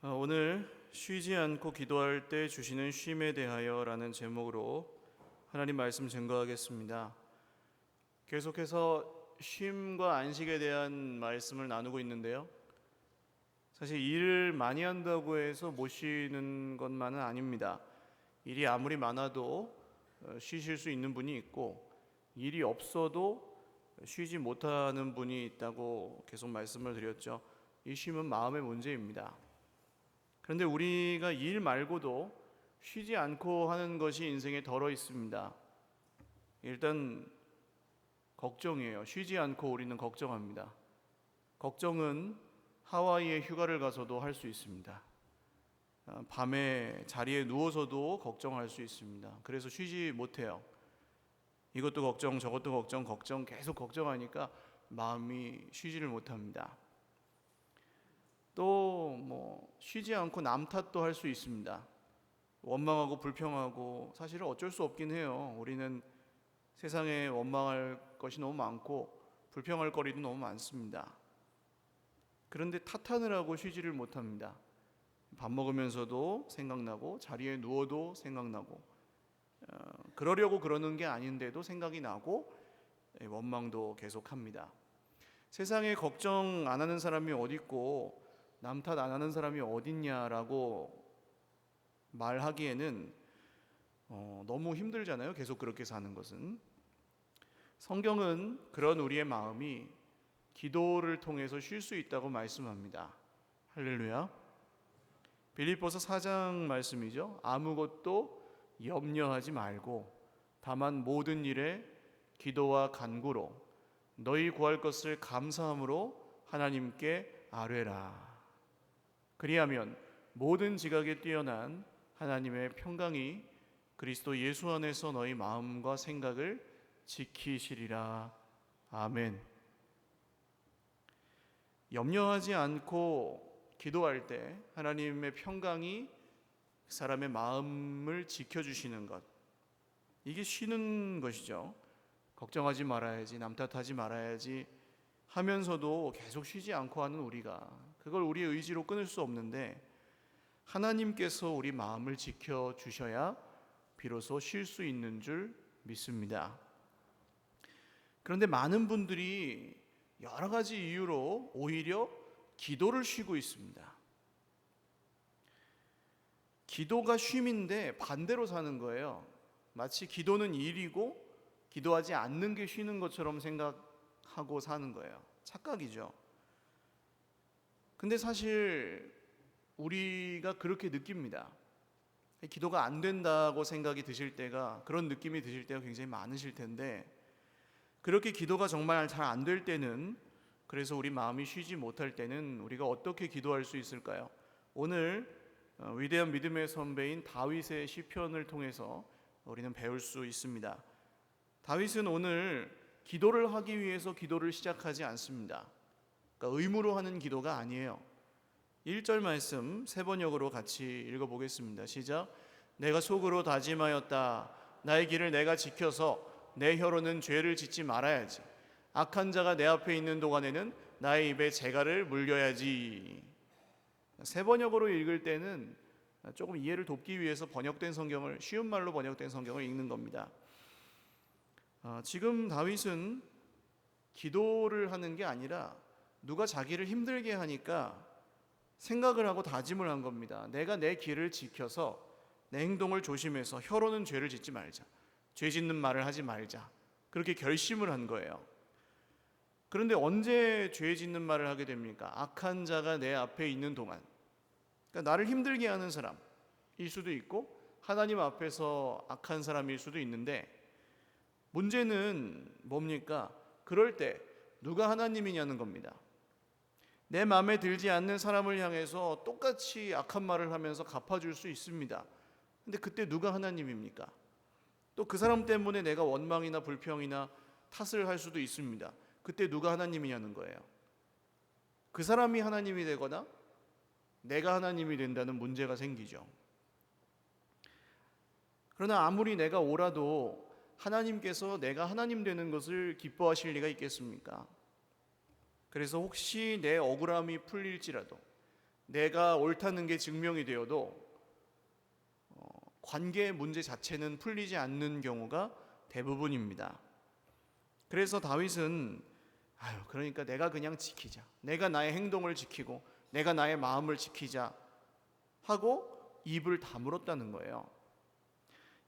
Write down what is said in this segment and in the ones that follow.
오늘 쉬지 않고 기도할 때 주시는 쉼에 대하여라는 제목으로 하나님 말씀 증거하겠습니다. 계속해서 쉼과 안식에 대한 말씀을 나누고 있는데요. 사실 일을 많이 한다고 해서 못 쉬는 것만은 아닙니다. 일이 아무리 많아도 쉬실 수 있는 분이 있고, 일이 없어도 쉬지 못하는 분이 있다고 계속 말씀을 드렸죠. 이 쉼은 마음의 문제입니다. 그런데 우리가 일 말고도 쉬지 않고 하는 것이 인생에 덜어 있습니다. 일단 걱정이에요. 쉬지 않고 우리는 걱정합니다. 걱정은 하와이에 휴가를 가서도 할 수 있습니다. 밤에 자리에 누워서도 걱정할 수 있습니다. 그래서 쉬지 못해요. 이것도 걱정, 저것도 걱정, 계속 걱정하니까 마음이 쉬지를 못합니다. 또 쉬지 않고 남 탓도 할 수 있습니다. 원망하고 불평하고, 사실은 어쩔 수 없긴 해요. 우리는 세상에 원망할 것이 너무 많고 불평할 거리도 너무 많습니다. 그런데 탓하느라고 쉬지를 못합니다. 밥 먹으면서도 생각나고 자리에 누워도 생각나고, 그러려고 그러는 게 아닌데도 생각이 나고 원망도 계속합니다. 세상에 걱정 안 하는 사람이 어디 있고 남 탓 안 하는 사람이 어딨냐라고 말하기에는 너무 힘들잖아요. 계속 그렇게 사는 것은. 성경은 그런 우리의 마음이 기도를 통해서 쉴 수 있다고 말씀합니다. 할렐루야. 빌립보서 4장 말씀이죠. 아무것도 염려하지 말고 다만 모든 일에 기도와 간구로 너희 구할 것을 감사함으로 하나님께 아뢰라. 그리하면 모든 지각에 뛰어난 하나님의 평강이 그리스도 예수 안에서 너희 마음과 생각을 지키시리라. 아멘. 염려하지 않고 기도할 때 하나님의 평강이 사람의 마음을 지켜주시는 것, 이게 쉬는 것이죠. 걱정하지 말아야지, 남 탓하지 말아야지 하면서도 계속 쉬지 않고 하는 우리가, 그걸 우리의 의지로 끊을 수 없는데 하나님께서 우리 마음을 지켜주셔야 비로소 쉴 수 있는 줄 믿습니다. 그런데 많은 분들이 여러 가지 이유로 오히려 기도를 쉬고 있습니다. 기도가 쉼인데 반대로 사는 거예요. 마치 기도는 일이고 기도하지 않는 게 쉬는 것처럼 생각하고 사는 거예요. 착각이죠. 근데 사실 우리가 그렇게 느낍니다. 기도가 안 된다고 생각이 드실 때가, 그런 느낌이 드실 때가 굉장히 많으실 텐데, 그렇게 기도가 정말 잘 안 될 때는, 그래서 우리 마음이 쉬지 못할 때는 우리가 어떻게 기도할 수 있을까요? 오늘 위대한 믿음의 선배인 다윗의 시편을 통해서 우리는 배울 수 있습니다. 다윗은 오늘 기도를 하기 위해서 기도를 시작하지 않습니다. 그러니까 의무로 하는 기도가 아니에요. 1절 말씀 세 번역으로 같이 읽어보겠습니다. 시작. 내가 속으로 다짐하였다. 나의 길을 내가 지켜서 내 혀로는 죄를 짓지 말아야지. 악한 자가 내 앞에 있는 동안에는 나의 입에 재갈을 물려야지. 세 번역으로 읽을 때는 조금 이해를 돕기 위해서 번역된 성경을, 쉬운 말로 번역된 성경을 읽는 겁니다. 지금 다윗은 기도를 하는 게 아니라 누가 자기를 힘들게 하니까 생각을 하고 다짐을 한 겁니다. 내가 내 길을 지켜서 내 행동을 조심해서 혀로는 죄를 짓지 말자. 죄 짓는 말을 하지 말자. 그렇게 결심을 한 거예요. 그런데 언제 죄 짓는 말을 하게 됩니까? 악한 자가 내 앞에 있는 동안. 그러니까 나를 힘들게 하는 사람일 수도 있고 하나님 앞에서 악한 사람일 수도 있는데, 문제는 뭡니까? 그럴 때 누가 하나님이냐는 겁니다. 내 마음에 들지 않는 사람을 향해서 똑같이 악한 말을 하면서 갚아줄 수 있습니다. 근데 그때 누가 하나님입니까? 또 그 사람 때문에 내가 원망이나 불평이나 탓을 할 수도 있습니다. 그때 누가 하나님이냐는 거예요. 그 사람이 하나님이 되거나 내가 하나님이 된다는 문제가 생기죠. 그러나 아무리 내가 옳아도 하나님께서 내가 하나님 되는 것을 기뻐하실 리가 있겠습니까? 그래서 혹시 내 억울함이 풀릴지라도, 내가 옳다는 게 증명이 되어도 관계의 문제 자체는 풀리지 않는 경우가 대부분입니다. 그래서 다윗은 그러니까 내가 그냥 지키자, 내가 나의 행동을 지키고 내가 나의 마음을 지키자 하고 입을 다물었다는 거예요.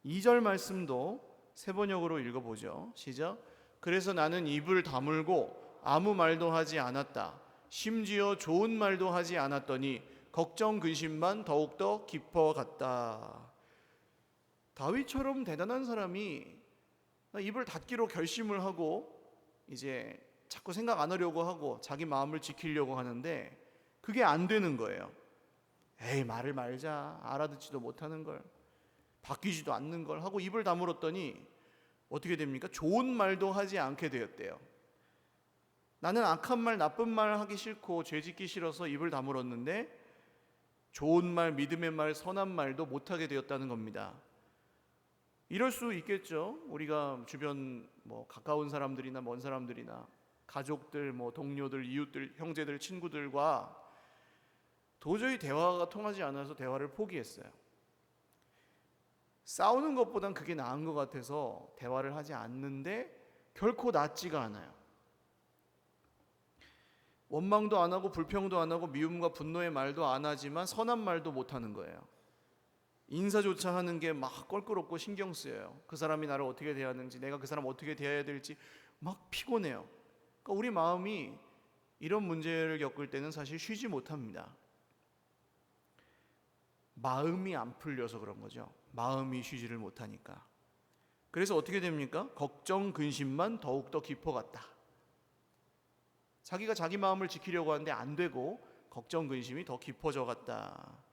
2절 말씀도 세 번역으로 읽어보죠. 시작. 그래서 나는 입을 다물고 아무 말도 하지 않았다. 심지어 좋은 말도 하지 않았더니 걱정 근심만 더욱더 깊어갔다. 다윗처럼 대단한 사람이 입을 닫기로 결심을 하고 이제 자꾸 생각 안 하려고 하고 자기 마음을 지키려고 하는데 그게 안 되는 거예요. 에이, 말을 말자, 알아듣지도 못하는 걸, 바뀌지도 않는 걸 하고 입을 다물었더니 어떻게 됩니까? 좋은 말도 하지 않게 되었대요. 나는 악한 말, 나쁜 말 하기 싫고 죄 짓기 싫어서 입을 다물었는데 좋은 말, 믿음의 말, 선한 말도 못하게 되었다는 겁니다. 이럴 수 있겠죠. 우리가 주변 가까운 사람들이나 먼 사람들이나 가족들, 동료들, 이웃들, 형제들, 친구들과 도저히 대화가 통하지 않아서 대화를 포기했어요. 싸우는 것보단 그게 나은 것 같아서 대화를 하지 않는데 결코 낫지가 않아요. 원망도 안 하고 불평도 안 하고 미움과 분노의 말도 안 하지만 선한 말도 못 하는 거예요. 인사조차 하는 게 막 껄끄럽고 신경 쓰여요. 그 사람이 나를 어떻게 대하는지, 내가 그 사람 어떻게 대해야 될지 막 피곤해요. 그러니까 우리 마음이 이런 문제를 겪을 때는 사실 쉬지 못합니다. 마음이 안 풀려서 그런 거죠. 마음이 쉬지를 못하니까. 그래서 어떻게 됩니까? 걱정 근심만 더욱더 깊어갔다. 자기가 자기 마음을 지키려고 하는데 안 되고 걱정 근심이 더 깊어져 갔다.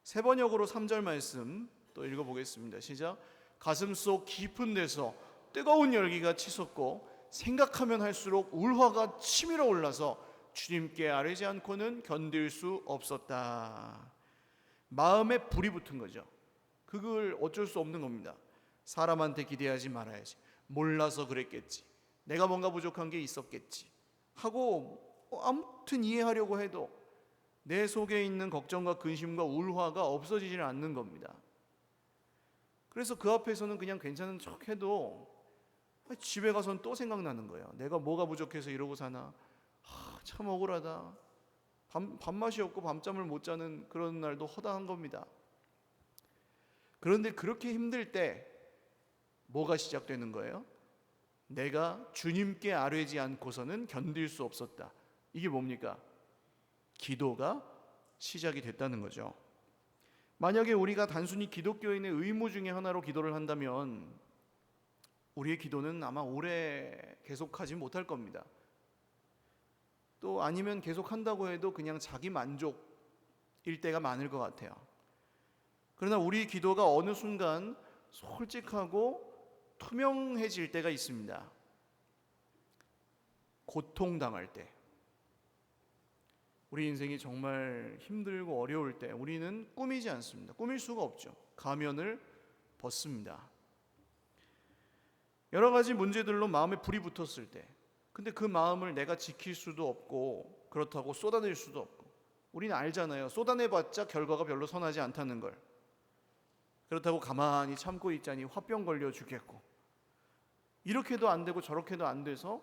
세 번역으로 3절 말씀 또 읽어보겠습니다. 시작. 가슴속 깊은 데서 뜨거운 열기가 치솟고 생각하면 할수록 울화가 치밀어 올라서 주님께 아뢰지 않고는 견딜 수 없었다. 마음에 불이 붙은 거죠. 그걸 어쩔 수 없는 겁니다. 사람한테 기대하지 말아야지. 몰라서 그랬겠지. 내가 뭔가 부족한 게 있었겠지. 하고 아무튼 이해하려고 해도 내 속에 있는 걱정과 근심과 울화가 없어지지는 않는 겁니다. 그래서 그 앞에서는 그냥 괜찮은 척 해도 집에 가서는 또 생각나는 거예요. 내가 뭐가 부족해서 이러고 사나. 참 억울하다. 밥맛이 없고 밤잠을 못 자는 그런 날도 허다한 겁니다. 그런데 그렇게 힘들 때 뭐가 시작되는 거예요? 내가 주님께 아뢰지 않고서는 견딜 수 없었다. 이게 뭡니까? 기도가 시작이 됐다는 거죠. 만약에 우리가 단순히 기독교인의 의무 중에 하나로 기도를 한다면 우리의 기도는 아마 오래 계속하지 못할 겁니다. 또 아니면 계속한다고 해도 그냥 자기 만족일 때가 많을 것 같아요. 그러나 우리 기도가 어느 순간 솔직하고 투명해질 때가 있습니다. 고통당할 때, 우리 인생이 정말 힘들고 어려울 때 우리는 꾸미지 않습니다. 꾸밀 수가 없죠. 가면을 벗습니다. 여러 가지 문제들로 마음에 불이 붙었을 때, 근데 그 마음을 내가 지킬 수도 없고 그렇다고 쏟아낼 수도 없고, 우리는 알잖아요. 쏟아내봤자 결과가 별로 선하지 않다는 걸. 그렇다고 가만히 참고 있자니 화병 걸려 죽겠고, 이렇게도 안 되고 저렇게도 안 돼서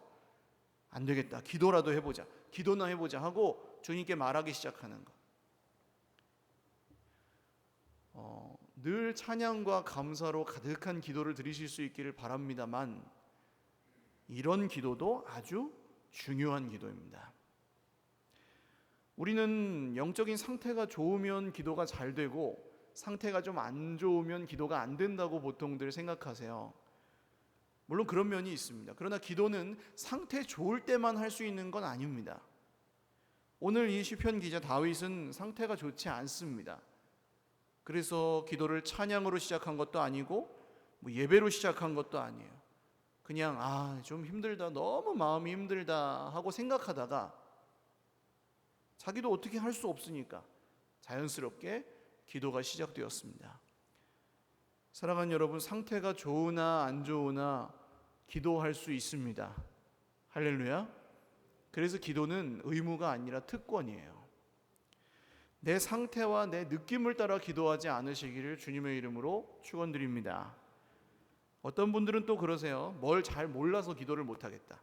안 되겠다, 기도라도 해보자, 기도나 해보자 하고 주님께 말하기 시작하는 것. 늘 찬양과 감사로 가득한 기도를 드리실 수 있기를 바랍니다만, 이런 기도도 아주 중요한 기도입니다. 우리는 영적인 상태가 좋으면 기도가 잘 되고 상태가 좀 안 좋으면 기도가 안 된다고 보통들 생각하세요. 물론 그런 면이 있습니다. 그러나 기도는 상태 좋을 때만 할 수 있는 건 아닙니다. 오늘 이 시편 기자 다윗은 상태가 좋지 않습니다. 그래서 기도를 찬양으로 시작한 것도 아니고 예배로 시작한 것도 아니에요. 그냥 좀 힘들다, 너무 마음이 힘들다 하고 생각하다가 자기도 어떻게 할 수 없으니까 자연스럽게 기도가 시작되었습니다. 사랑하는 여러분, 상태가 좋으나 안 좋으나 기도할 수 있습니다. 할렐루야. 그래서 기도는 의무가 아니라 특권이에요. 내 상태와 내 느낌을 따라 기도하지 않으시기를 주님의 이름으로 축원드립니다. 어떤 분들은 또 그러세요. 뭘 잘 몰라서 기도를 못하겠다.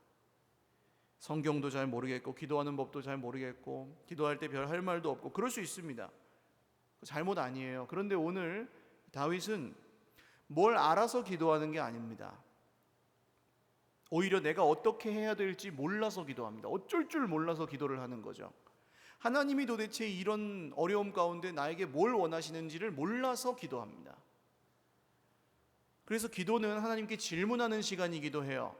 성경도 잘 모르겠고 기도하는 법도 잘 모르겠고 기도할 때 별 할 말도 없고 그럴 수 있습니다. 잘못 아니에요. 그런데 오늘 다윗은 뭘 알아서 기도하는 게 아닙니다. 오히려 내가 어떻게 해야 될지 몰라서 기도합니다. 어쩔 줄 몰라서 기도를 하는 거죠. 하나님이 도대체 이런 어려움 가운데 나에게 뭘 원하시는지를 몰라서 기도합니다. 그래서 기도는 하나님께 질문하는 시간이기도 해요.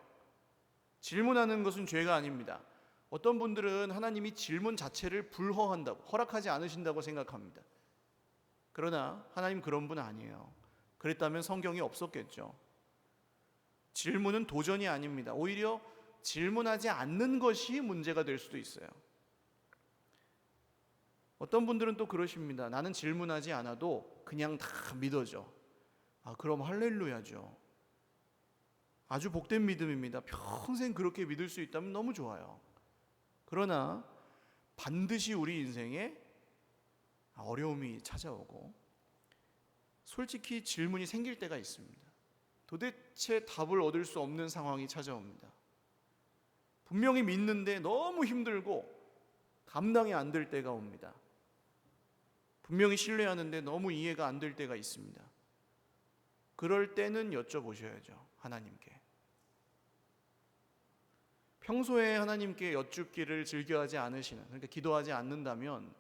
질문하는 것은 죄가 아닙니다. 어떤 분들은 하나님이 질문 자체를 불허한다고, 허락하지 않으신다고 생각합니다. 그러나 하나님 그런 분 아니에요. 그랬다면 성경이 없었겠죠. 질문은 도전이 아닙니다. 오히려 질문하지 않는 것이 문제가 될 수도 있어요. 어떤 분들은 또 그러십니다. 나는 질문하지 않아도 그냥 다 믿어져. 그럼 할렐루야죠. 아주 복된 믿음입니다. 평생 그렇게 믿을 수 있다면 너무 좋아요. 그러나 반드시 우리 인생에 어려움이 찾아오고 솔직히 질문이 생길 때가 있습니다. 도대체 답을 얻을 수 없는 상황이 찾아옵니다. 분명히 믿는데 너무 힘들고 감당이 안 될 때가 옵니다. 분명히 신뢰하는데 너무 이해가 안 될 때가 있습니다. 그럴 때는 여쭤보셔야죠. 하나님께. 평소에 하나님께 여쭙기를 즐겨하지 않으시는, 그러니까 기도하지 않는다면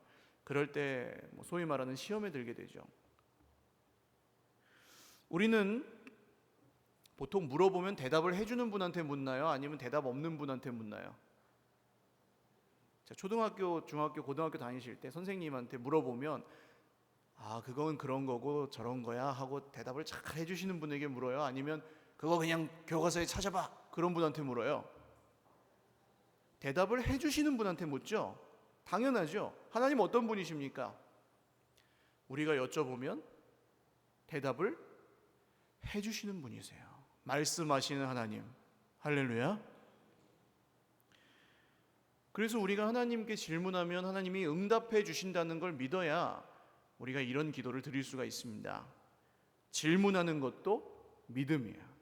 그럴 때 소위 말하는 시험에 들게 되죠. 우리는 보통 물어보면 대답을 해주는 분한테 묻나요? 아니면 대답 없는 분한테 묻나요? 초등학교, 중학교, 고등학교 다니실 때 선생님한테 물어보면 그건 그런 거고 저런 거야 하고 대답을 잘 해주시는 분에게 물어요? 아니면 그거 그냥 교과서에 찾아봐 그런 분한테 물어요? 대답을 해주시는 분한테 묻죠? 당연하죠. 하나님 어떤 분이십니까? 우리가 여쭤보면 대답을 해주시는 분이세요. 말씀하시는 하나님. 할렐루야. 그래서 우리가 하나님께 질문하면 하나님이 응답해 주신다는 걸 믿어야 우리가 이런 기도를 드릴 수가 있습니다. 질문하는 것도 믿음이에요.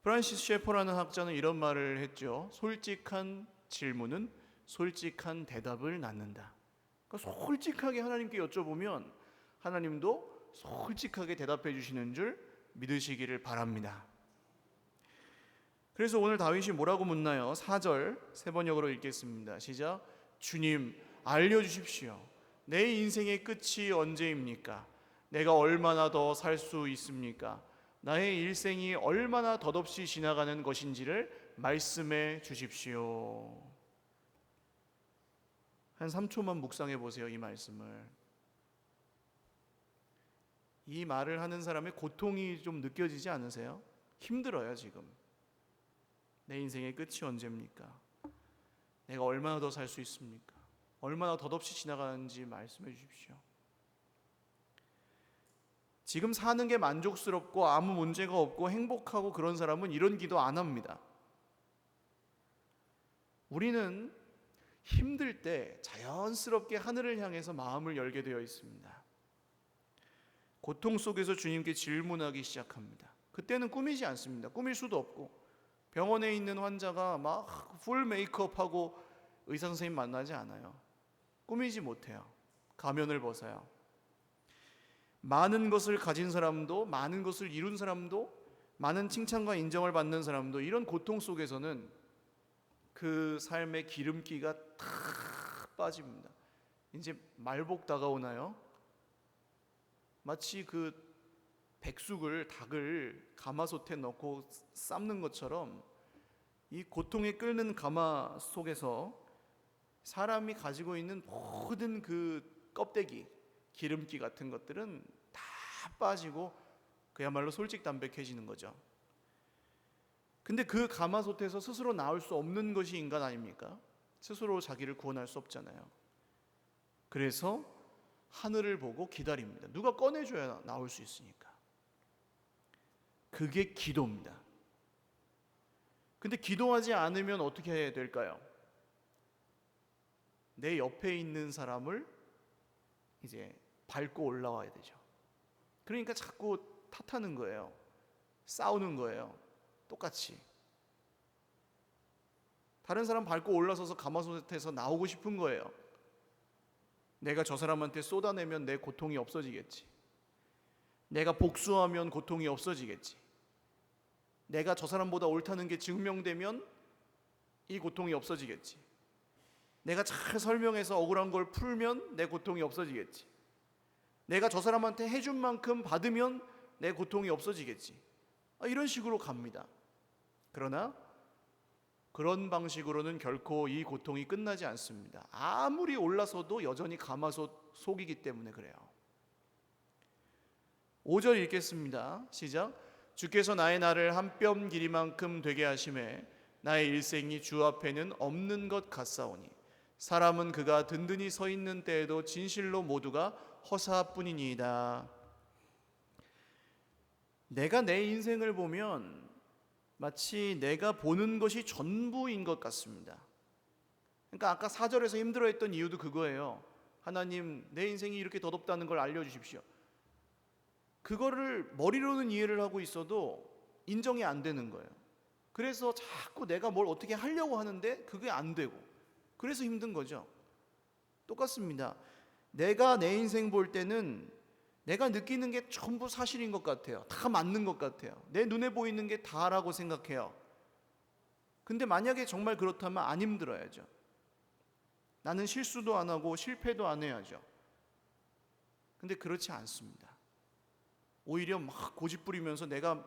프란시스 셰퍼라는 학자는 이런 말을 했죠. 솔직한 질문은 솔직한 대답을 낳는다. 그러니까 솔직하게 하나님께 여쭤보면 하나님도 솔직하게 대답해 주시는 줄 믿으시기를 바랍니다. 그래서 오늘 다윗이 뭐라고 묻나요? 4절 세 번역으로 읽겠습니다. 시작. 주님 알려주십시오. 내 인생의 끝이 언제입니까? 내가 얼마나 더 살 수 있습니까? 나의 일생이 얼마나 덧없이 지나가는 것인지를 말씀해 주십시오. 한 3초만 묵상해 보세요. 이 말씀을. 이 말을 하는 사람의 고통이 좀 느껴지지 않으세요? 힘들어요 지금. 내 인생의 끝이 언제입니까? 내가 얼마나 더 살 수 있습니까? 얼마나 덧없이 지나가는지 말씀해 주십시오. 지금 사는 게 만족스럽고 아무 문제가 없고 행복하고 그런 사람은 이런 기도 안 합니다. 우리는 힘들 때 자연스럽게 하늘을 향해서 마음을 열게 되어 있습니다. 고통 속에서 주님께 질문하기 시작합니다. 그때는 꾸미지 않습니다. 꾸밀 수도 없고 병원에 있는 환자가 막 풀 메이크업하고 의사 선생님 만나지 않아요. 꾸미지 못해요. 가면을 벗어요. 많은 것을 가진 사람도, 많은 것을 이룬 사람도, 많은 칭찬과 인정을 받는 사람도 이런 고통 속에서는 그 삶의 기름기가 다 빠집니다. 이제 말복 다가오나요? 마치 그 백숙을, 닭을 가마솥에 넣고 삶는 것처럼 이 고통에 끓는 가마 속에서 사람이 가지고 있는 모든 그 껍데기, 기름기 같은 것들은 다 빠지고 그야말로 솔직담백해지는 거죠. 근데 그 가마솥에서 스스로 나올 수 없는 것이 인간 아닙니까? 스스로 자기를 구원할 수 없잖아요. 그래서 하늘을 보고 기다립니다. 누가 꺼내줘야 나올 수 있으니까. 그게 기도입니다. 근데 기도하지 않으면 어떻게 해야 될까요? 내 옆에 있는 사람을 이제 밟고 올라와야 되죠. 그러니까 자꾸 탓하는 거예요. 싸우는 거예요. 똑같이. 다른 사람 밟고 올라서서 가마솥에서 나오고 싶은 거예요. 내가 저 사람한테 쏟아내면 내 고통이 없어지겠지. 내가 복수하면 고통이 없어지겠지. 내가 저 사람보다 옳다는 게 증명되면 이 고통이 없어지겠지. 내가 잘 설명해서 억울한 걸 풀면 내 고통이 없어지겠지. 내가 저 사람한테 해준 만큼 받으면 내 고통이 없어지겠지. 이런 식으로 갑니다. 그러나 그런 방식으로는 결코 이 고통이 끝나지 않습니다. 아무리 올라서도 여전히 가마솥 속이기 때문에 그래요. 5절 읽겠습니다. 시작. 주께서 나의 날을 한 뼘 길이만큼 되게 하심에 나의 일생이 주 앞에는 없는 것 같사오니 사람은 그가 든든히 서 있는 때에도 진실로 모두가 허사뿐이니이다. 내가 내 인생을 보면 마치 내가 보는 것이 전부인 것 같습니다. 그러니까 아까 4절에서 힘들어했던 이유도 그거예요. 하나님, 내 인생이 이렇게 더럽다는 걸 알려주십시오. 그거를 머리로는 이해를 하고 있어도 인정이 안 되는 거예요. 그래서 자꾸 내가 뭘 어떻게 하려고 하는데 그게 안 되고, 그래서 힘든 거죠. 똑같습니다. 내가 내 인생 볼 때는 내가 느끼는 게 전부 사실인 것 같아요. 다 맞는 것 같아요. 내 눈에 보이는 게 다라고 생각해요. 근데 만약에 정말 그렇다면 안 힘들어야죠. 나는 실수도 안 하고 실패도 안 해야죠. 근데 그렇지 않습니다. 오히려 막 고집 부리면서 내가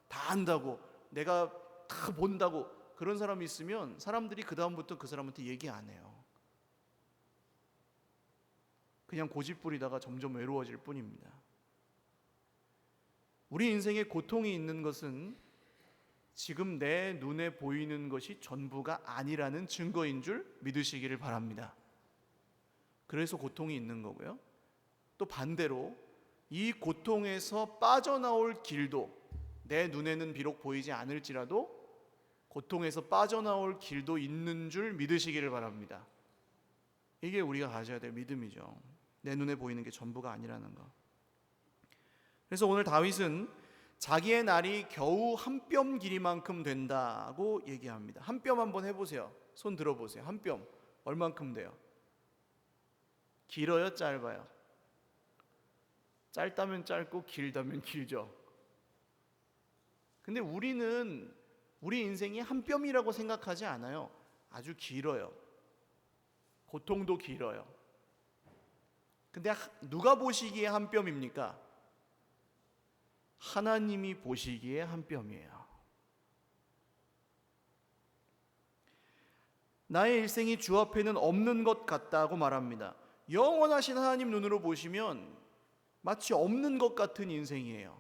다 안다고, 내가 다 본다고 그런 사람이 있으면 사람들이 그 다음부터 그 사람한테 얘기 안 해요. 그냥 고집 부리다가 점점 외로워질 뿐입니다. 우리 인생에 고통이 있는 것은 지금 내 눈에 보이는 것이 전부가 아니라는 증거인 줄 믿으시기를 바랍니다. 그래서 고통이 있는 거고요. 또 반대로 이 고통에서 빠져나올 길도 내 눈에는 비록 보이지 않을지라도 고통에서 빠져나올 길도 있는 줄 믿으시기를 바랍니다. 이게 우리가 가져야 될 믿음이죠. 내 눈에 보이는 게 전부가 아니라는 거. 그래서 오늘 다윗은 자기의 날이 겨우 한 뼘 길이만큼 된다고 얘기합니다. 한 뼘 한번 해보세요. 손 들어보세요. 한 뼘 얼만큼 돼요? 길어요? 짧아요? 짧다면 짧고 길다면 길죠. 근데 우리는 우리 인생이 한 뼘이라고 생각하지 않아요. 아주 길어요. 고통도 길어요. 근데 누가 보시기에 한 뼘입니까? 하나님이 보시기에 한 뼘이에요. 나의 일생이 주 앞에는 없는 것 같다고 말합니다. 영원하신 하나님 눈으로 보시면 마치 없는 것 같은 인생이에요.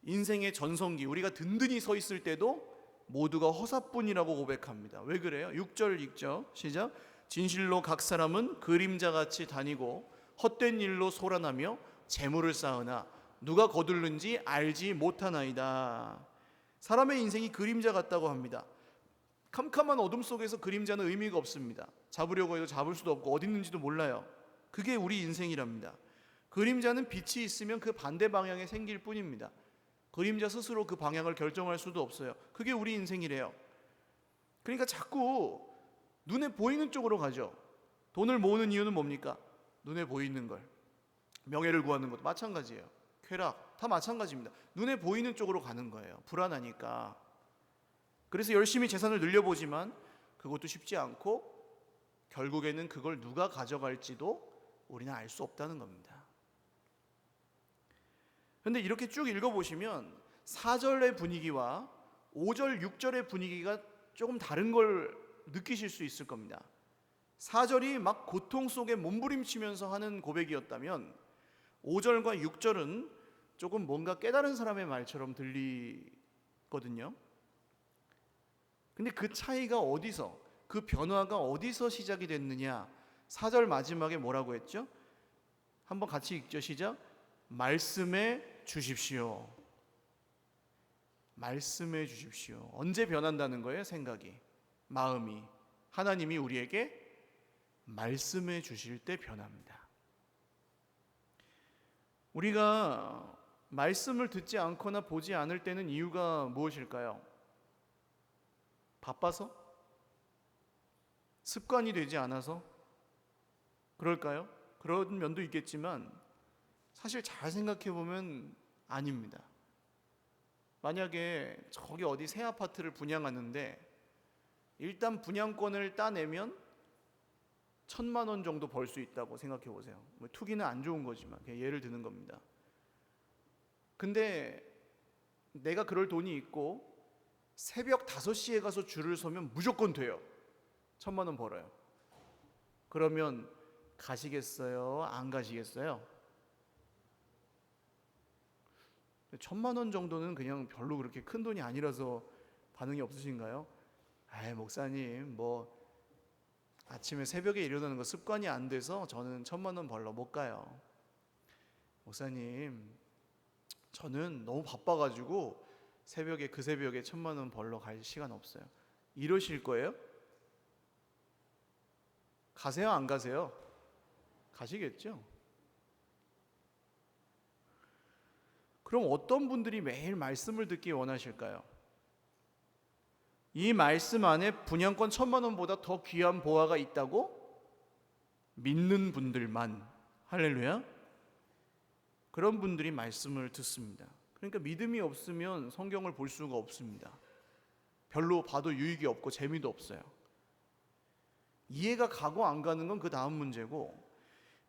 인생의 전성기, 우리가 든든히 서 있을 때도 모두가 허사뿐이라고 고백합니다. 왜 그래요? 6절 읽죠. 시작. 진실로 각 사람은 그림자같이 다니고 헛된 일로 소란하며 재물을 쌓으나 누가 거둘는지 알지 못하나이다. 사람의 인생이 그림자 같다고 합니다. 캄캄한 어둠 속에서 그림자는 의미가 없습니다. 잡으려고 해도 잡을 수도 없고 어디 있는지도 몰라요. 그게 우리 인생이랍니다. 그림자는 빛이 있으면 그 반대 방향에 생길 뿐입니다. 그림자 스스로 그 방향을 결정할 수도 없어요. 그게 우리 인생이래요. 그러니까 자꾸 눈에 보이는 쪽으로 가죠. 돈을 모으는 이유는 뭡니까? 눈에 보이는 걸. 명예를 구하는 것도 마찬가지예요. 쾌락 다 마찬가지입니다. 눈에 보이는 쪽으로 가는 거예요. 불안하니까. 그래서 열심히 재산을 늘려보지만 그것도 쉽지 않고 결국에는 그걸 누가 가져갈지도 우리는 알 수 없다는 겁니다. 그런데 이렇게 쭉 읽어보시면 4절의 분위기와 5절, 6절의 분위기가 조금 다른 걸 느끼실 수 있을 겁니다. 4절이 막 고통 속에 몸부림치면서 하는 고백이었다면 5절과 6절은 조금 뭔가 깨달은 사람의 말처럼 들리거든요. 근데 그 차이가 어디서, 그 변화가 어디서 시작이 됐느냐? 4절 마지막에 뭐라고 했죠? 한번 같이 읽죠. 시작. 말씀해 주십시오. 말씀해 주십시오. 언제 변한다는 거예요? 생각이, 마음이. 하나님이 우리에게 말씀해 주실 때 변합니다. 우리가 말씀을 듣지 않거나 보지 않을 때는 이유가 무엇일까요? 바빠서? 습관이 되지 않아서? 그럴까요? 그런 면도 있겠지만 사실 잘 생각해 보면 아닙니다. 만약에 저기 어디 새 아파트를 분양하는데 일단 분양권을 따내면 1,000만 원 정도 벌 수 있다고 생각해 보세요. 뭐 투기는 안 좋은 거지만 그냥 예를 드는 겁니다. 근데 내가 그럴 돈이 있고 새벽 5시에 가서 줄을 서면 무조건 돼요. 1,000만 원 벌어요. 그러면 가시겠어요? 안 가시겠어요? 1,000만 원 정도는 그냥 별로 그렇게 큰 돈이 아니라서 반응이 없으신가요? 아이, 목사님, 뭐 아침에 새벽에 일어나는 거 습관이 안 돼서 저는 1,000만 원 벌러 못 가요. 목사님, 저는 너무 바빠가지고 그 새벽에 1,000만 원 벌러 갈 시간 없어요. 이러실 거예요? 가세요, 안 가세요? 가시겠죠? 그럼 어떤 분들이 매일 말씀을 듣기 원하실까요? 이 말씀 안에 분양권 1,000만 원보다 더 귀한 보화가 있다고 믿는 분들만, 할렐루야, 그런 분들이 말씀을 듣습니다. 그러니까 믿음이 없으면 성경을 볼 수가 없습니다. 별로 봐도 유익이 없고 재미도 없어요. 이해가 가고 안 가는 건 그 다음 문제고,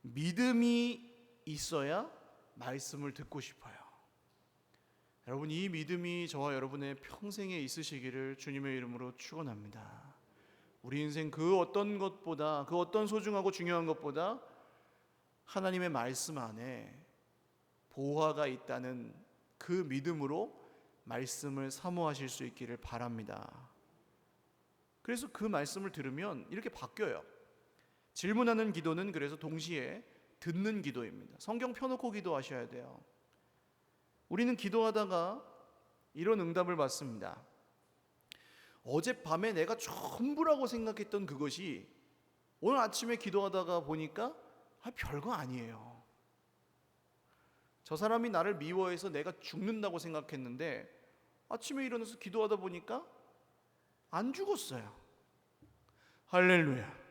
믿음이 있어야 말씀을 듣고 싶어요. 여러분, 이 믿음이 저와 여러분의 평생에 있으시기를 주님의 이름으로 축원합니다. 우리 인생 그 어떤 것보다, 그 어떤 소중하고 중요한 것보다 하나님의 말씀 안에 보화가 있다는 그 믿음으로 말씀을 사모하실 수 있기를 바랍니다. 그래서 그 말씀을 들으면 이렇게 바뀌어요. 질문하는 기도는 그래서 동시에 듣는 기도입니다. 성경 펴놓고 기도하셔야 돼요. 우리는 기도하다가 이런 응답을 받습니다. 어젯밤에 내가 전부라고 생각했던 그것이 오늘 아침에 기도하다가 보니까 별거 아니에요. 저 사람이 나를 미워해서 내가 죽는다고 생각했는데 아침에 일어나서 기도하다 보니까 안 죽었어요. 할렐루야.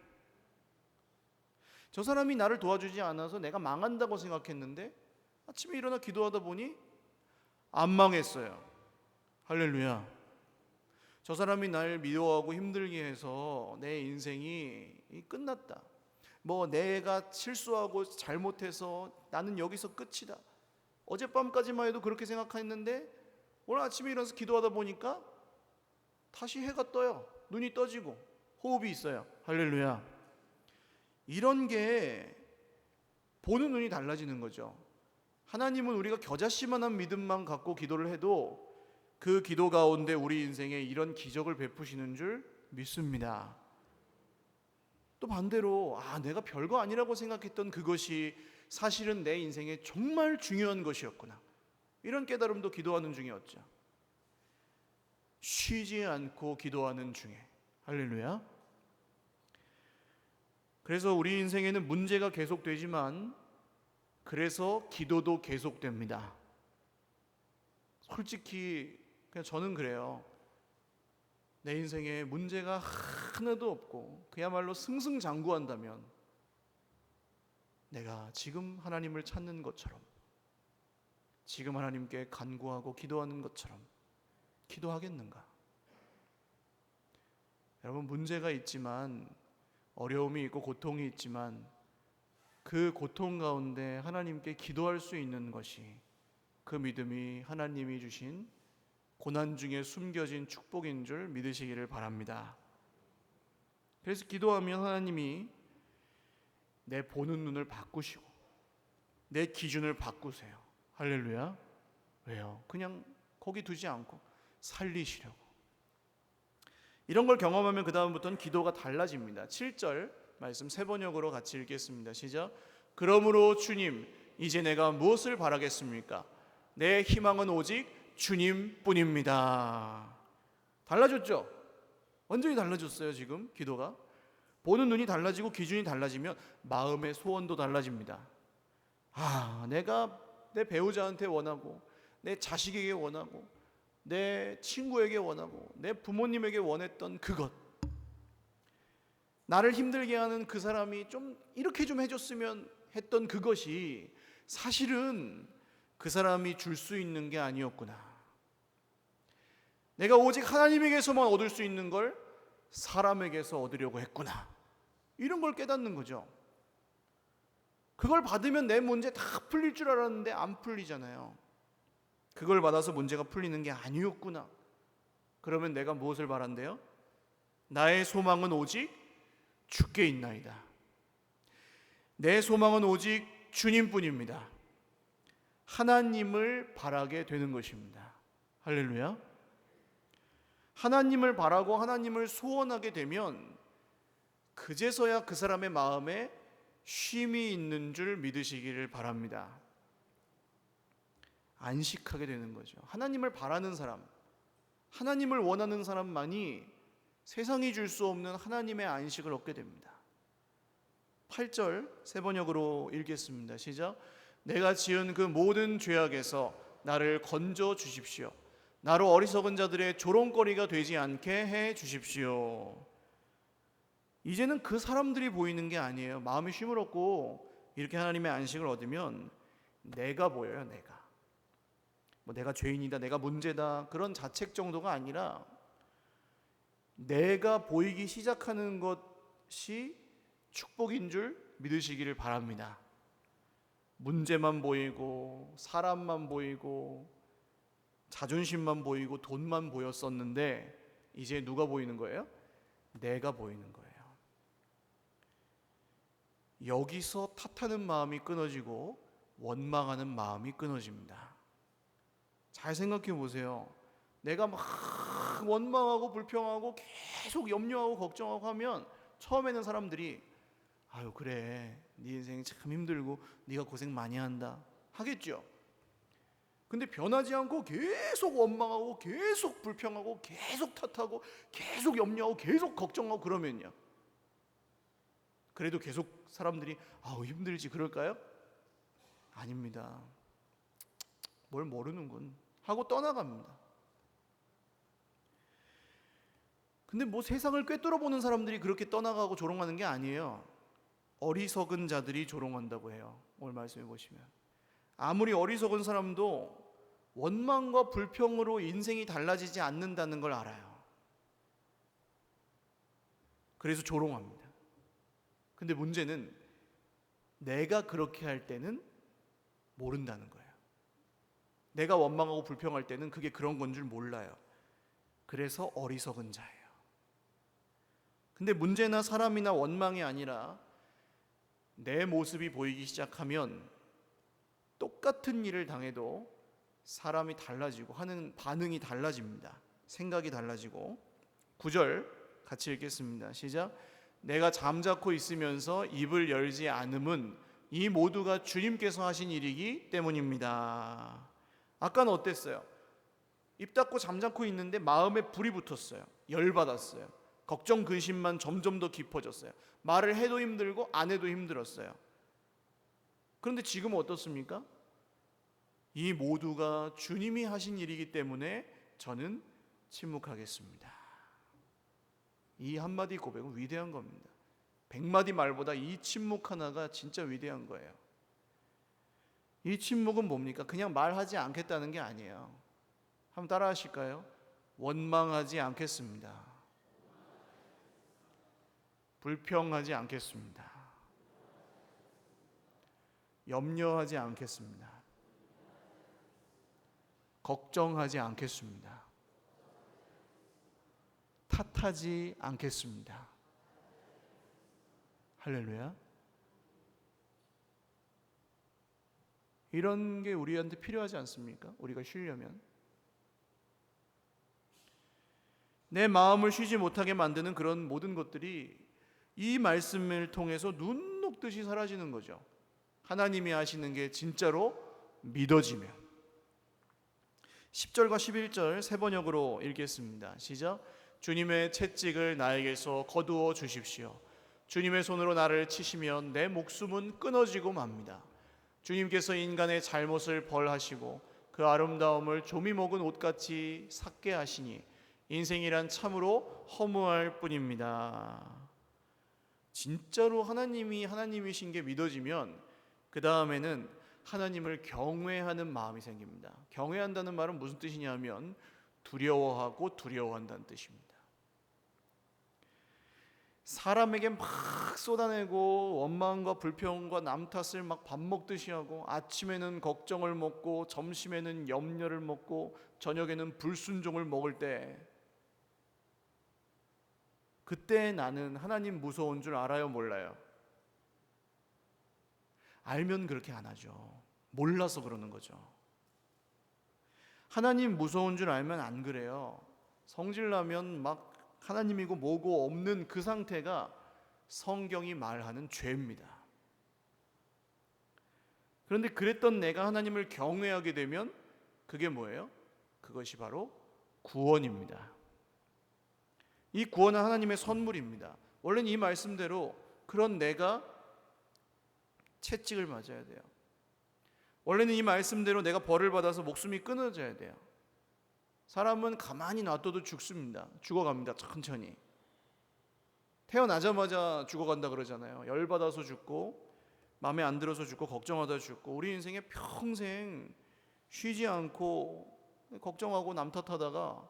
저 사람이 나를 도와주지 않아서 내가 망한다고 생각했는데 아침에 일어나 기도하다 보니 안 망했어요. 할렐루야. 저 사람이 날 미워하고 힘들게 해서 내 인생이 끝났다. 뭐 내가 실수하고 잘못해서 나는 여기서 끝이다. 어젯밤까지만 해도 그렇게 생각했는데 오늘 아침에 일어나서 기도하다 보니까 다시 해가 떠요. 눈이 떠지고 호흡이 있어요. 할렐루야. 이런 게 보는 눈이 달라지는 거죠. 하나님은 우리가 겨자씨만한 믿음만 갖고 기도를 해도 그 기도 가운데 우리 인생에 이런 기적을 베푸시는 줄 믿습니다. 또 반대로 내가 별거 아니라고 생각했던 그것이 사실은 내 인생에 정말 중요한 것이었구나, 이런 깨달음도 기도하는 중이었죠. 쉬지 않고 기도하는 중에. 할렐루야. 그래서 우리 인생에는 문제가 계속되지만 그래서 기도도 계속됩니다. 솔직히 그냥 저는 그래요. 내 인생에 문제가 하나도 없고 그야말로 승승장구한다면 내가 지금 하나님을 찾는 것처럼, 지금 하나님께 간구하고 기도하는 것처럼 기도하겠는가? 여러분, 문제가 있지만, 어려움이 있고 고통이 있지만 그 고통 가운데 하나님께 기도할 수 있는 것이, 그 믿음이 하나님이 주신 고난 중에 숨겨진 축복인 줄 믿으시기를 바랍니다. 그래서 기도하면 하나님이 내 보는 눈을 바꾸시고 내 기준을 바꾸세요. 할렐루야. 왜요? 그냥 거기 두지 않고 살리시려고. 이런 걸 경험하면 그 다음부터는 기도가 달라집니다. 7절 말씀 세 번역으로 같이 읽겠습니다. 시작. 그러므로 주님, 이제 내가 무엇을 바라겠습니까? 내 희망은 오직 주님뿐입니다. 달라졌죠? 완전히 달라졌어요. 지금 기도가 보는 눈이 달라지고 기준이 달라지면 마음의 소원도 달라집니다. 내가 내 배우자한테 원하고, 내 자식에게 원하고, 내 친구에게 원하고, 내 부모님에게 원했던 그것, 나를 힘들게 하는 그 사람이 좀 이렇게 좀 해줬으면 했던 그것이 사실은 그 사람이 줄 수 있는 게 아니었구나. 내가 오직 하나님에게서만 얻을 수 있는 걸 사람에게서 얻으려고 했구나. 이런 걸 깨닫는 거죠. 그걸 받으면 내 문제 다 풀릴 줄 알았는데 안 풀리잖아요. 그걸 받아서 문제가 풀리는 게 아니었구나. 그러면 내가 무엇을 바란대요? 나의 소망은 오직 주께 있나이다. 내 소망은 오직 주님뿐입니다. 하나님을 바라게 되는 것입니다. 할렐루야. 하나님을 바라고 하나님을 소원하게 되면 그제서야 그 사람의 마음에 쉼이 있는 줄 믿으시기를 바랍니다. 안식하게 되는 거죠. 하나님을 바라는 사람, 하나님을 원하는 사람만이 세상이 줄 수 없는 하나님의 안식을 얻게 됩니다. 8절 세 번역으로 읽겠습니다. 시작. 내가 지은 그 모든 죄악에서 나를 건져 주십시오. 나로 어리석은 자들의 조롱거리가 되지 않게 해 주십시오. 이제는 그 사람들이 보이는 게 아니에요. 마음에 쉼을 얻고 이렇게 하나님의 안식을 얻으면 내가 보여요. 내가 죄인이다, 내가 문제다, 그런 자책 정도가 아니라 내가 보이기 시작하는 것이 축복인 줄 믿으시기를 바랍니다. 문제만 보이고 사람만 보이고 자존심만 보이고 돈만 보였었는데 이제 누가 보이는 거예요? 내가 보이는 거예요. 여기서 탓하는 마음이 끊어지고 원망하는 마음이 끊어집니다. 잘 생각해 보세요. 내가 막 원망하고 불평하고 계속 염려하고 걱정하고 하면 처음에는 사람들이 아유 그래 네 인생이 참 힘들고 네가 고생 많이 한다 하겠죠. 근데 변하지 않고 계속 원망하고 계속 불평하고 계속 탓하고 계속 염려하고 계속 걱정하고 그러면요, 그래도 계속 사람들이 아우 힘들지 그럴까요? 아닙니다. 뭘 모르는군 하고 떠나갑니다. 근데 세상을 꿰뚫어 보는 사람들이 그렇게 떠나가고 조롱하는 게 아니에요. 어리석은 자들이 조롱한다고 해요. 오늘 말씀해 보시면 아무리 어리석은 사람도 원망과 불평으로 인생이 달라지지 않는다는 걸 알아요. 그래서 조롱합니다. 근데 문제는 내가 그렇게 할 때는 모른다는 거예요. 내가 원망하고 불평할 때는 그게 그런 건 줄 몰라요. 그래서 어리석은 자예요. 근데 문제나 사람이나 원망이 아니라 내 모습이 보이기 시작하면 똑같은 일을 당해도 사람이 달라지고 하는 반응이 달라집니다. 생각이 달라지고. 9절 같이 읽겠습니다. 시작. 내가 잠자코 있으면서 입을 열지 않음은 이 모두가 주님께서 하신 일이기 때문입니다. 아까는 어땠어요? 입 닫고 잠자코 있는데 마음에 불이 붙었어요. 열받았어요. 걱정 근심만 점점 더 깊어졌어요. 말을 해도 힘들고 안 해도 힘들었어요. 그런데 지금은 어떻습니까? 이 모두가 주님이 하신 일이기 때문에 저는 침묵하겠습니다. 이 한마디 고백은 위대한 겁니다. 100마디 말보다 이 침묵 하나가 진짜 위대한 거예요. 이 침묵은 뭡니까? 그냥 말하지 않겠다는 게 아니에요. 한번 따라 하실까요? 원망하지 않겠습니다. 불평하지 않겠습니다. 염려하지 않겠습니다. 걱정하지 않겠습니다. 탓하지 않겠습니다. 할렐루야. 이런 게 우리한테 필요하지 않습니까? 우리가 쉬려면. 내 마음을 쉬지 못하게 만드는 그런 모든 것들이 이 말씀을 통해서 눈 녹듯이 사라지는 거죠. 하나님이 하시는 게 진짜로 믿어지면. 10절과 11절 세 번역으로 읽겠습니다. 시작. 주님의 채찍을 나에게서 거두어 주십시오. 주님의 손으로 나를 치시면 내 목숨은 끊어지고 맙니다. 주님께서 인간의 잘못을 벌하시고 그 아름다움을 조미 먹은 옷같이 삭게 하시니 인생이란 참으로 허무할 뿐입니다. 진짜로 하나님이 하나님이신 게 믿어지면 그 다음에는 하나님을 경외하는 마음이 생깁니다. 경외한다는 말은 무슨 뜻이냐면 두려워하고 두려워한다는 뜻입니다. 사람에게 막 쏟아내고 원망과 불평과 남 탓을 막 밥 먹듯이 하고 아침에는 걱정을 먹고 점심에는 염려를 먹고 저녁에는 불순종을 먹을 때 그때 나는 하나님 무서운 줄 알아요, 몰라요? 알면 그렇게 안 하죠. 몰라서 그러는 거죠. 하나님 무서운 줄 알면 안 그래요. 성질나면 막 하나님이고 뭐고 없는 그 상태가 성경이 말하는 죄입니다. 그런데 그랬던 내가 하나님을 경외하게 되면 그게 뭐예요? 그것이 바로 구원입니다. 이 구원은 하나님의 선물입니다. 원래는 이 말씀대로 그런 내가 채찍을 맞아야 돼요. 원래는 이 말씀대로 내가 벌을 받아서 목숨이 끊어져야 돼요. 사람은 가만히 놔둬도 죽습니다. 죽어갑니다. 천천히. 태어나자마자 죽어간다 그러잖아요. 열받아서 죽고 마음에 안 들어서 죽고 걱정하다 죽고 우리 인생에 평생 쉬지 않고 걱정하고 남 탓하다가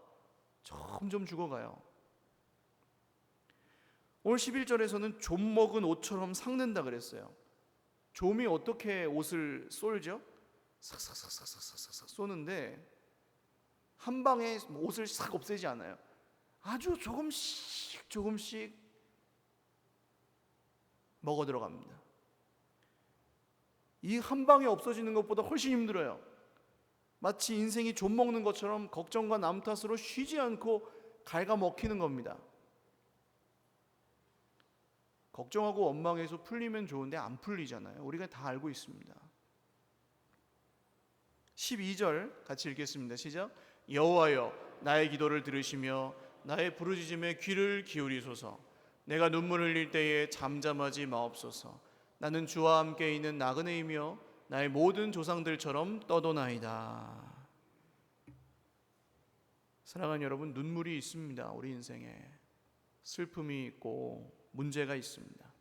점점 죽어가요. 오늘 11절에서는 좀 먹은 옷처럼 삭는다 그랬어요. 좀이 어떻게 옷을 쏠죠? 삭삭삭삭삭삭삭 쏘는데 한 방에 옷을 싹 없애지 않아요. 아주 조금씩 조금씩 먹어 들어갑니다. 이 한 방에 없어지는 것보다 훨씬 힘들어요. 마치 인생이 좀 먹는 것처럼 걱정과 남 탓으로 쉬지 않고 갉아먹히는 겁니다. 걱정하고 원망해서 풀리면 좋은데 안 풀리잖아요. 우리가 다 알고 있습니다. 12절 같이 읽겠습니다. 시작. 여호와여 나의 기도를 들으시며 나의 부르짖음에 귀를 기울이소서. 내가 눈물 흘릴 때에 잠잠하지 마옵소서. 나는 주와 함께 있는 나그네이며 나의 모든 조상들처럼 떠도나이다. 사랑하는 여러분, 눈물이 있습니다. 우리 인생에 슬픔이 있고 문제가 있습니다.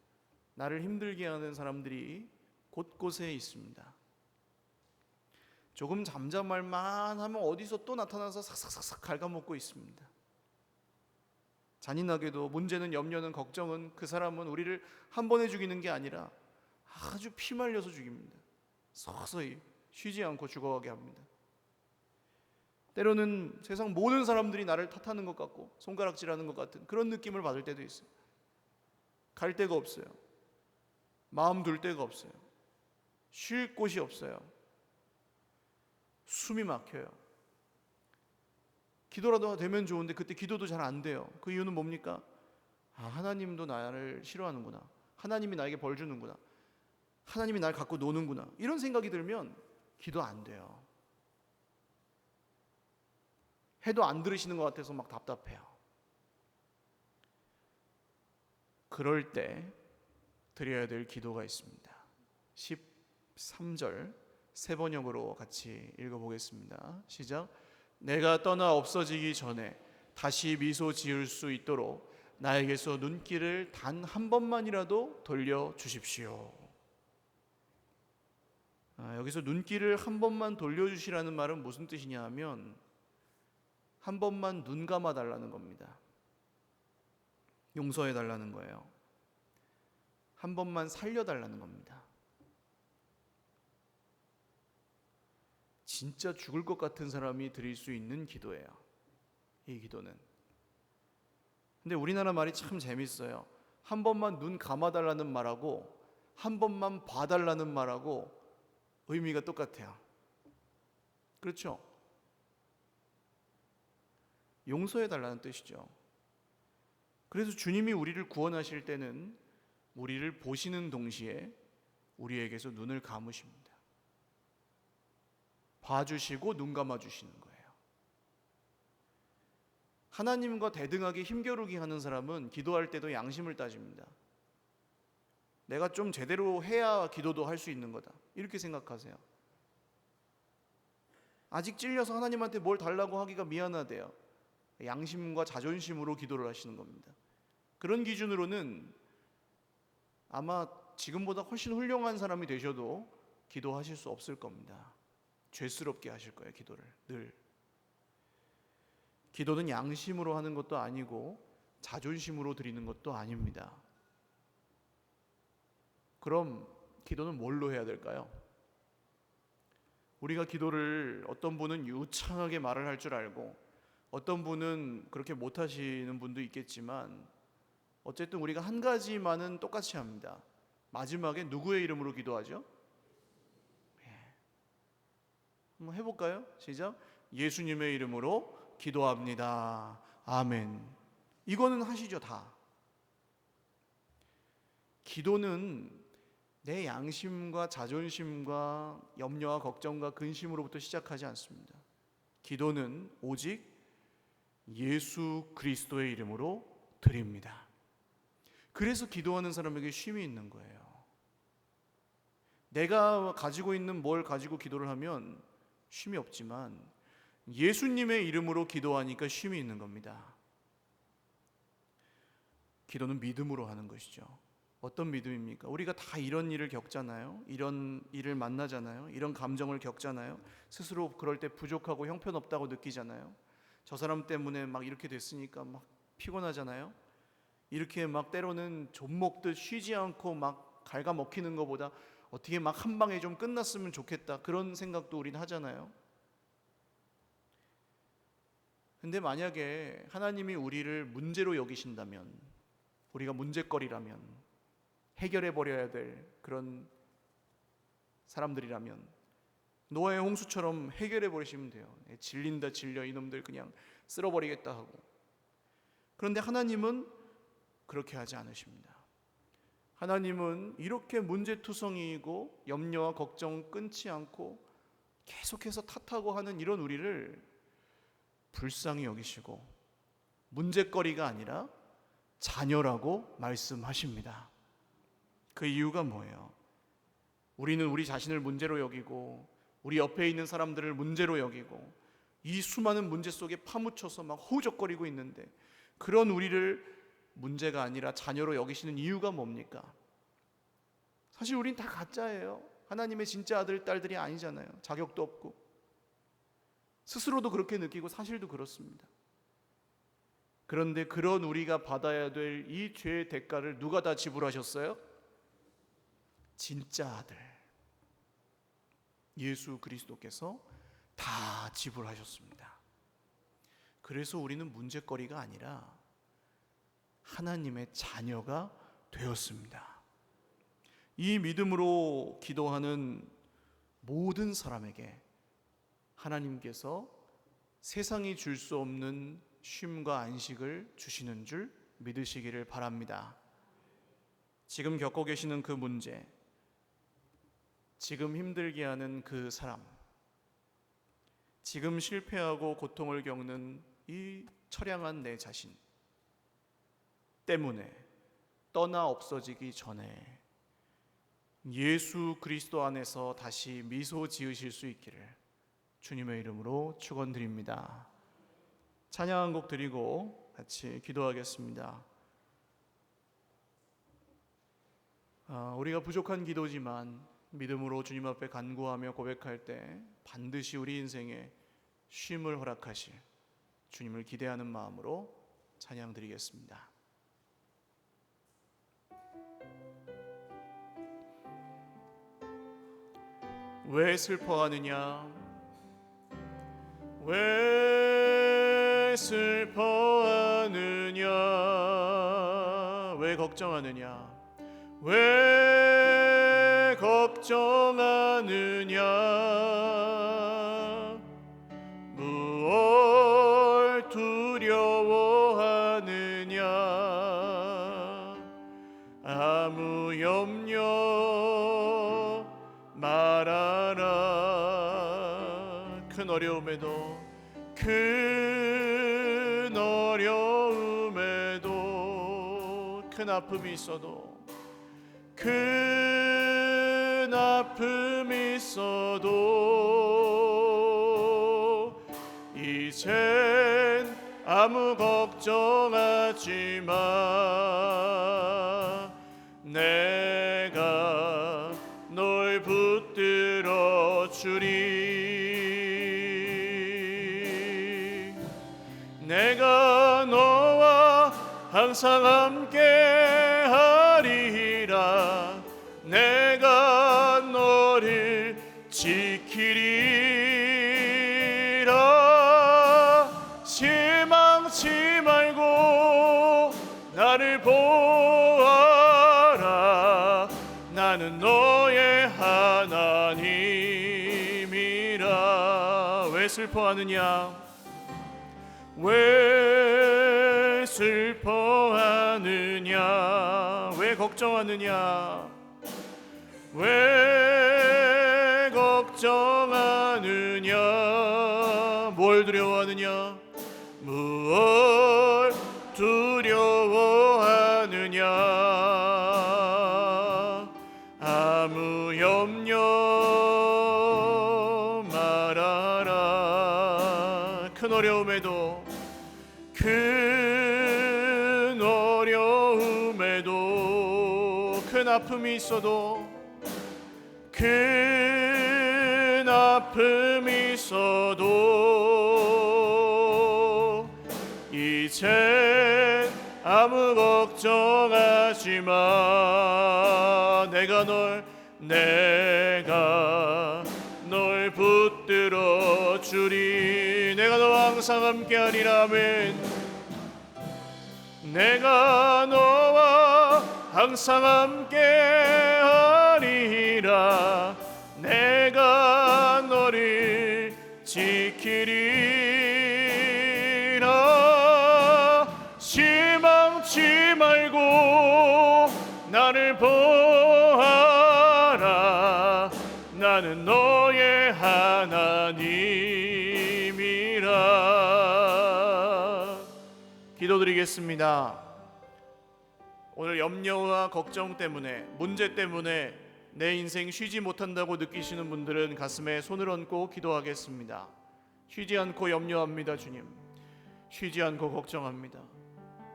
나를 힘들게 하는 사람들이 곳곳에 있습니다. 조금 잠잠할 만하면 어디서 또 나타나서 삭삭삭삭 갉아먹고 있습니다. 잔인하게도 문제는, 염려는, 걱정은 그 사람은 우리를 한 번에 죽이는 게 아니라 아주 피말려서 죽입니다. 서서히 쉬지 않고 죽어가게 합니다. 때로는 세상 모든 사람들이 나를 탓하는 것 같고 손가락질하는 것 같은 그런 느낌을 받을 때도 있어요. 갈 데가 없어요. 마음 둘 데가 없어요. 쉴 곳이 없어요. 숨이 막혀요. 기도라도 되면 좋은데 그때 기도도 잘 안 돼요. 그 이유는 뭡니까? 하나님도 나를 싫어하는구나. 하나님이 나에게 벌 주는구나. 하나님이 날 갖고 노는구나. 이런 생각이 들면 기도 안 돼요. 해도 안 들으시는 것 같아서 막 답답해요. 그럴 때 드려야 될 기도가 있습니다. 13절 세 번역으로 같이 읽어보겠습니다. 시작. 내가 떠나 없어지기 전에 다시 미소 지을 수 있도록 나에게서 눈길을 단 한 번만이라도 돌려주십시오. 여기서 눈길을 한 번만 돌려주시라는 말은 무슨 뜻이냐 하면 한 번만 눈 감아 달라는 겁니다. 용서해 달라는 거예요. 한 번만 살려 달라는 겁니다. 진짜 죽을 것 같은 사람이 드릴 수 있는 기도예요. 이 기도는. 근데 우리나라 말이 참 재밌어요. 한 번만 눈 감아달라는 말하고 한 번만 봐달라는 말하고 의미가 똑같아요. 그렇죠? 용서해달라는 뜻이죠. 그래서 주님이 우리를 구원하실 때는 우리를 보시는 동시에 우리에게서 눈을 감으십니다. 봐주시고 눈 감아주시는 거예요. 하나님과 대등하게 힘겨루기 하는 사람은 기도할 때도 양심을 따집니다. 내가 좀 제대로 해야 기도도 할 수 있는 거다, 이렇게 생각하세요. 아직 찔려서 하나님한테 뭘 달라고 하기가 미안하대요. 양심과 자존심으로 기도를 하시는 겁니다. 그런 기준으로는 아마 지금보다 훨씬 훌륭한 사람이 되셔도 기도하실 수 없을 겁니다. 죄스럽게 하실 거예요, 기도를 늘. 기도는 양심으로 하는 것도 아니고 자존심으로 드리는 것도 아닙니다. 그럼 기도는 뭘로 해야 될까요? 우리가 기도를, 어떤 분은 유창하게 말을 할 줄 알고 어떤 분은 그렇게 못하시는 분도 있겠지만, 어쨌든 우리가 한 가지만은 똑같이 합니다. 마지막에 누구의 이름으로 기도하죠? 한번 해볼까요? 시작. 예수님의 이름으로 기도합니다. 아멘. 이거는 하시죠, 다. 기도는 내 양심과 자존심과 염려와 걱정과 근심으로부터 시작하지 않습니다. 기도는 오직 예수 그리스도의 이름으로 드립니다. 그래서 기도하는 사람에게 쉼이 있는 거예요. 내가 가지고 있는 뭘 가지고 기도를 하면 쉼이 없지만 예수님의 이름으로 기도하니까 쉼이 있는 겁니다. 기도는 믿음으로 하는 것이죠. 어떤 믿음입니까? 우리가 다 이런 일을 겪잖아요. 이런 일을 만나잖아요. 이런 감정을 겪잖아요. 스스로 그럴 때 부족하고 형편없다고 느끼잖아요. 저 사람 때문에 막 이렇게 됐으니까 막 피곤하잖아요. 이렇게 막 때로는 좀 먹듯 쉬지 않고 막 갉아먹히는 것보다 어떻게 막 한 방에 좀 끝났으면 좋겠다, 그런 생각도 우린 하잖아요. 근데 만약에 하나님이 우리를 문제로 여기신다면, 우리가 문제거리라면, 해결해 버려야 될 그런 사람들이라면 노아의 홍수처럼 해결해 버리시면 돼요. 질린다 질려, 이놈들 그냥 쓸어버리겠다 하고. 그런데 하나님은 그렇게 하지 않으십니다. 하나님은 이렇게 문제투성이이고 염려와 걱정 끊지 않고 계속해서 탓하고 하는 이런 우리를 불쌍히 여기시고 문제거리가 아니라 자녀라고 말씀하십니다. 그 이유가 뭐예요? 우리는 우리 자신을 문제로 여기고 우리 옆에 있는 사람들을 문제로 여기고 이 수많은 문제 속에 파묻혀서 막 호적거리고 있는데, 그런 우리를 문제가 아니라 자녀로 여기시는 이유가 뭡니까? 사실 우린 다 가짜예요. 하나님의 진짜 아들, 딸들이 아니잖아요. 자격도 없고 스스로도 그렇게 느끼고 사실도 그렇습니다. 그런데 그런 우리가 받아야 될 이 죄의 대가를 누가 다 지불하셨어요? 진짜 아들 예수 그리스도께서 다 지불하셨습니다. 그래서 우리는 문제거리가 아니라 하나님의 자녀가 되었습니다. 이 믿음으로 기도하는 모든 사람에게 하나님께서 세상이 줄 수 없는 쉼과 안식을 주시는 줄 믿으시기를 바랍니다. 지금 겪고 계시는 그 문제, 지금 힘들게 하는 그 사람, 지금 실패하고 고통을 겪는 이 처량한 내 자신 때문에 떠나 없어지기 전에 예수 그리스도 안에서 다시 미소 지으실 수 있기를 주님의 이름으로 축원드립니다. 찬양 한 곡 드리고 같이 기도하겠습니다. 우리가 부족한 기도지만 믿음으로 주님 앞에 간구하며 고백할 때 반드시 우리 인생에 쉼을 허락하실 주님을 기대하는 마음으로 찬양 드리겠습니다. 왜 슬퍼하느냐, 왜 슬퍼하느냐, 왜 걱정하느냐, 왜 걱정하느냐, 무엇 두려워하느냐, 아무 염려 말아라. 큰 어려움에도 큰 아픔이 있어도 큰 아픔이 있어도 이젠 아무 걱정하지 마. 내가 널 붙들어 주리. 내가 너와 항상 함께 하리라. 내가 너를 지키리라. 실망치 말고 나를 보아라. 나는 너의 하나님이라. 왜 슬퍼하느냐? 왜 슬퍼하느냐? 왜 걱정하느냐? 왜 걱정하느냐? 뭘 두려워하느냐? 무엇 두려워하느냐? 아무 염려 말아라. 큰 어려움에도 큰 아픔이 있어도 큰 아픔이 있어도 이제 아무 걱정하지 마. 내가 널 붙들어 주리. 내가 너와 항상 함께하리라. 아멘. 내가 너와 항상 함께하리라. 내가 너를 지키리라. 실망치 말고 나를 보아라. 나는 너의 하나님이라. 기도드리겠습니다. 오늘 염려와 걱정 때문에, 문제 때문에 내 인생 쉬지 못한다고 느끼시는 분들은 가슴에 손을 얹고 기도하겠습니다. 쉬지 않고 염려합니다. 주님, 쉬지 않고 걱정합니다.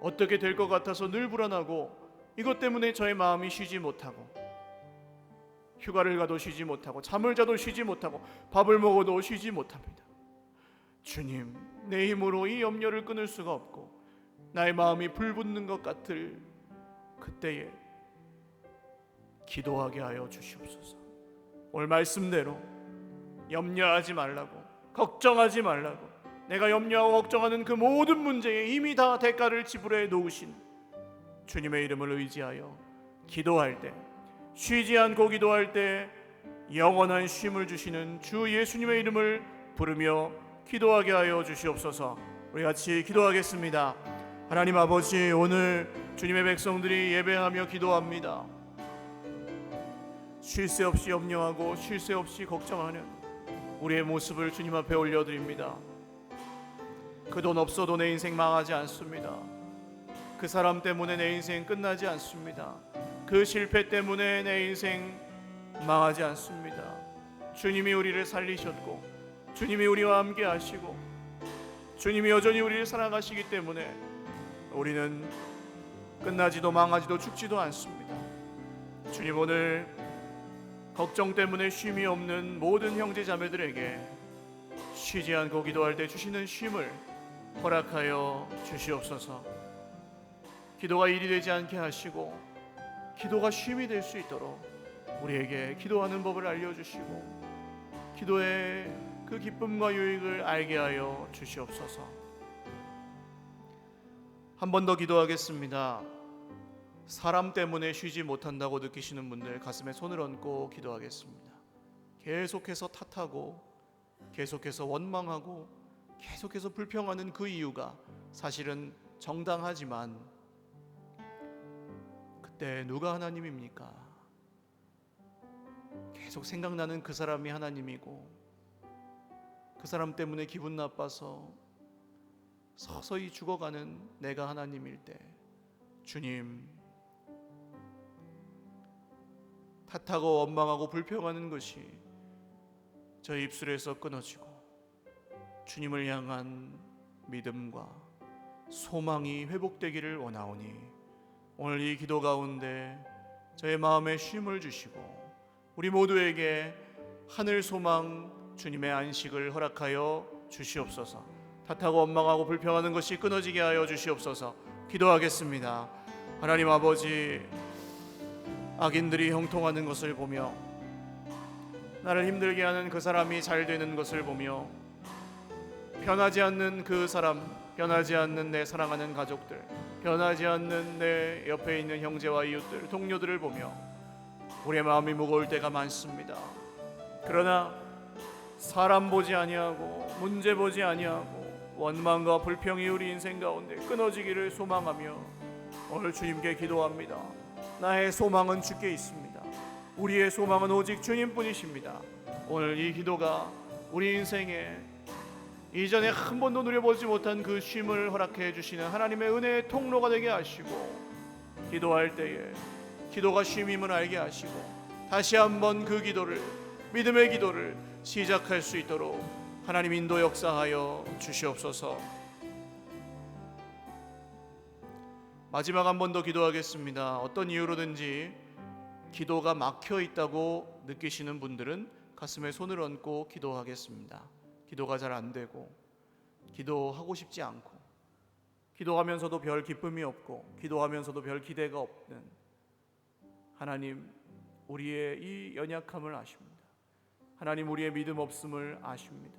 어떻게 될 것 같아서 늘 불안하고, 이것 때문에 저의 마음이 쉬지 못하고, 휴가를 가도 쉬지 못하고, 잠을 자도 쉬지 못하고, 밥을 먹어도 쉬지 못합니다. 주님, 내 힘으로 이 염려를 끊을 수가 없고 나의 마음이 불붙는 것 같을 그때에 기도하게 하여 주시옵소서. 오늘 말씀대로 염려하지 말라고, 걱정하지 말라고, 내가 염려하고 걱정하는 그 모든 문제에 이미 다 대가를 지불해 놓으신 주님의 이름을 의지하여 기도할 때, 쉬지 않고 기도할 때 영원한 쉼을 주시는 주 예수님의 이름을 부르며 기도하게 하여 주시옵소서. 우리 같이 기도하겠습니다. 하나님 아버지, 오늘 주님의 백성들이 예배하며 기도합니다. 쉴 새 없이 염려하고 쉴 새 없이 걱정하는 우리의 모습을 주님 앞에 올려드립니다. 그 돈 없어도 내 인생 망하지 않습니다. 그 사람 때문에 내 인생 끝나지 않습니다. 그 실패 때문에 내 인생 망하지 않습니다. 주님이 우리를 살리셨고, 주님이 우리와 함께 하시고, 주님이 여전히 우리를 사랑하시기 때문에 우리는 끝나지도 망하지도 죽지도 않습니다. 주님, 오늘 걱정 때문에 쉼이 없는 모든 형제 자매들에게 쉬지 않고 기도할 때 주시는 쉼을 허락하여 주시옵소서. 기도가 일이 되지 않게 하시고 기도가 쉼이 될 수 있도록 우리에게 기도하는 법을 알려주시고 기도의 그 기쁨과 유익을 알게 하여 주시옵소서. 한 번 더 기도하겠습니다. 사람 때문에 쉬지 못한다고 느끼시는 분들 가슴에 손을 얹고 기도하겠습니다. 계속해서 탓하고 계속해서 원망하고 계속해서 불평하는 그 이유가 사실은 정당하지만 그때 누가 하나님입니까? 계속 생각나는 그 사람이 하나님이고 그 사람 때문에 기분 나빠서 서서히 죽어가는 내가 하나님일 때 주님, 탓하고 원망하고 불평하는 것이 저희 입술에서 끊어지고 주님을 향한 믿음과 소망이 회복되기를 원하오니 오늘 이 기도 가운데 저의 마음에 쉼을 주시고 우리 모두에게 하늘 소망 주님의 안식을 허락하여 주시옵소서. 탓하고 원망하고 불평하는 것이 끊어지게 하여 주시옵소서. 기도하겠습니다. 하나님 아버지, 악인들이 형통하는 것을 보며 나를 힘들게 하는 그 사람이 잘 되는 것을 보며 변하지 않는 그 사람, 변하지 않는 내 사랑하는 가족들, 변하지 않는 내 옆에 있는 형제와 이웃들, 동료들을 보며 우리의 마음이 무거울 때가 많습니다. 그러나 사람 보지 아니하고 문제 보지 아니하고 원망과 불평이 우리 인생 가운데 끊어지기를 소망하며 오늘 주님께 기도합니다. 나의 소망은 주께 있습니다. 우리의 소망은 오직 주님뿐이십니다. 오늘 이 기도가 우리 인생에 이전에 한 번도 누려보지 못한 그 쉼을 허락해 주시는 하나님의 은혜의 통로가 되게 하시고 기도할 때에 기도가 쉼임을 알게 하시고 다시 한번 그 기도를, 믿음의 기도를 시작할 수 있도록 하나님 인도 역사하여 주시옵소서. 마지막 한 번 더 기도하겠습니다. 어떤 이유로든지 기도가 막혀 있다고 느끼시는 분들은 가슴에 손을 얹고 기도하겠습니다. 기도가 잘 안 되고 기도하고 싶지 않고 기도하면서도 별 기쁨이 없고 기도하면서도 별 기대가 없는 하나님, 우리의 이 연약함을 아십니다. 하나님, 우리의 믿음 없음을 아십니다.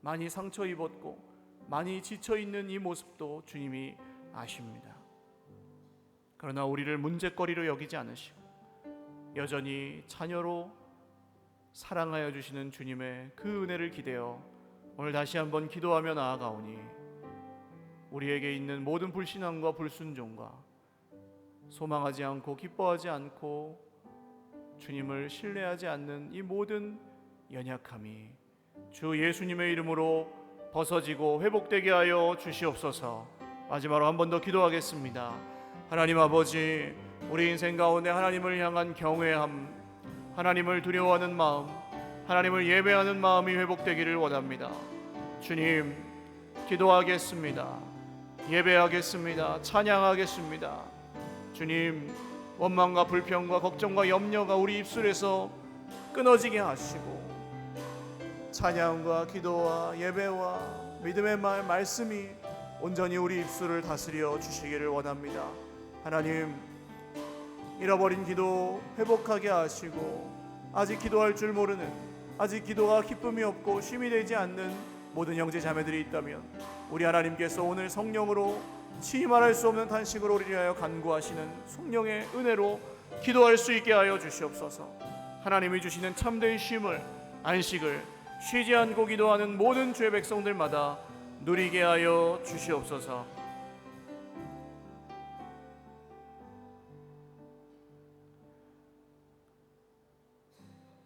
많이 상처 입었고 많이 지쳐 있는 이 모습도 주님이 아십니다. 그러나 우리를 문제거리로 여기지 않으시고 여전히 자녀로 사랑하여 주시는 주님의 그 은혜를 기대어 오늘 다시 한번 기도하며 나아가오니 우리에게 있는 모든 불신앙과 불순종과 소망하지 않고 기뻐하지 않고 주님을 신뢰하지 않는 이 모든 연약함이 주 예수님의 이름으로 벗어지고 회복되게 하여 주시옵소서. 마지막으로 한 번 더 기도하겠습니다. 하나님 아버지, 우리 인생 가운데 하나님을 향한 경외함, 하나님을 두려워하는 마음, 하나님을 예배하는 마음이 회복되기를 원합니다. 주님, 기도하겠습니다. 예배하겠습니다. 찬양하겠습니다. 주님, 원망과 불평과 걱정과 염려가 우리 입술에서 끊어지게 하시고 찬양과 기도와 예배와 믿음의 말씀이 온전히 우리 입술을 다스려 주시기를 원합니다. 하나님, 잃어버린 기도 회복하게 하시고 아직 기도할 줄 모르는, 아직 기도가 기쁨이 없고 쉼이 되지 않는 모든 형제 자매들이 있다면 우리 하나님께서 오늘 성령으로 치히 말할 수 없는 탄식으로 우리를 위하여 간구하시는 성령의 은혜로 기도할 수 있게 하여 주시옵소서. 하나님이 주시는 참된 쉼을, 안식을 쉬지 않고 기도하는 모든 주의 백성들마다 누리게 하여 주시옵소서.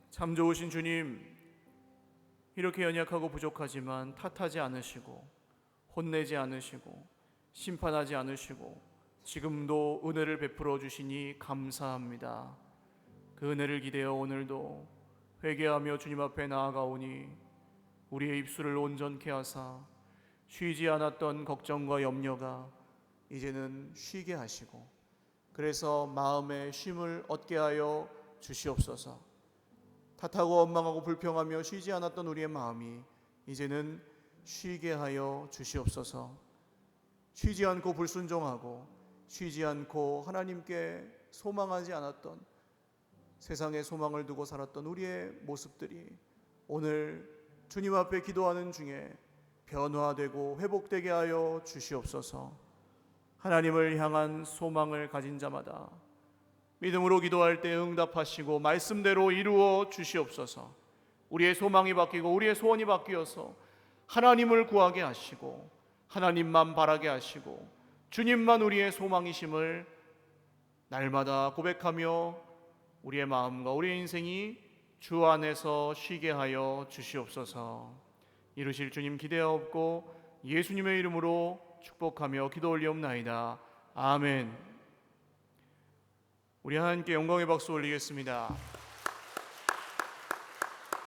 참 좋으신 주님, 이렇게 연약하고 부족하지만 탓하지 않으시고 혼내지 않으시고 심판하지 않으시고 지금도 은혜를 베풀어 주시니 감사합니다. 그 은혜를 기대어 오늘도 회개하며 주님 앞에 나아가오니 우리의 입술을 온전케 하사 쉬지 않았던 걱정과 염려가 이제는 쉬게 하시고 그래서 마음의 쉼을 얻게 하여 주시옵소서. 탓하고 원망하고 불평하며 쉬지 않았던 우리의 마음이 이제는 쉬게 하여 주시옵소서. 쉬지 않고 불순종하고 쉬지 않고 하나님께 소망하지 않았던, 세상에 소망을 두고 살았던 우리의 모습들이 오늘 주님 앞에 기도하는 중에 변화되고 회복되게 하여 주시옵소서. 하나님을 향한 소망을 가진 자마다 믿음으로 기도할 때 응답하시고 말씀대로 이루어 주시옵소서. 우리의 소망이 바뀌고 우리의 소원이 바뀌어서 하나님을 구하게 하시고 하나님만 바라게 하시고 주님만 우리의 소망이심을 날마다 고백하며 우리의 마음과 우리의 인생이 주 안에서 쉬게 하여 주시옵소서. 이루실 주님 기대하옵고 예수님의 이름으로 축복하며 기도 올리옵나이다. 아멘. 우리 하나님께 영광의 박수 올리겠습니다.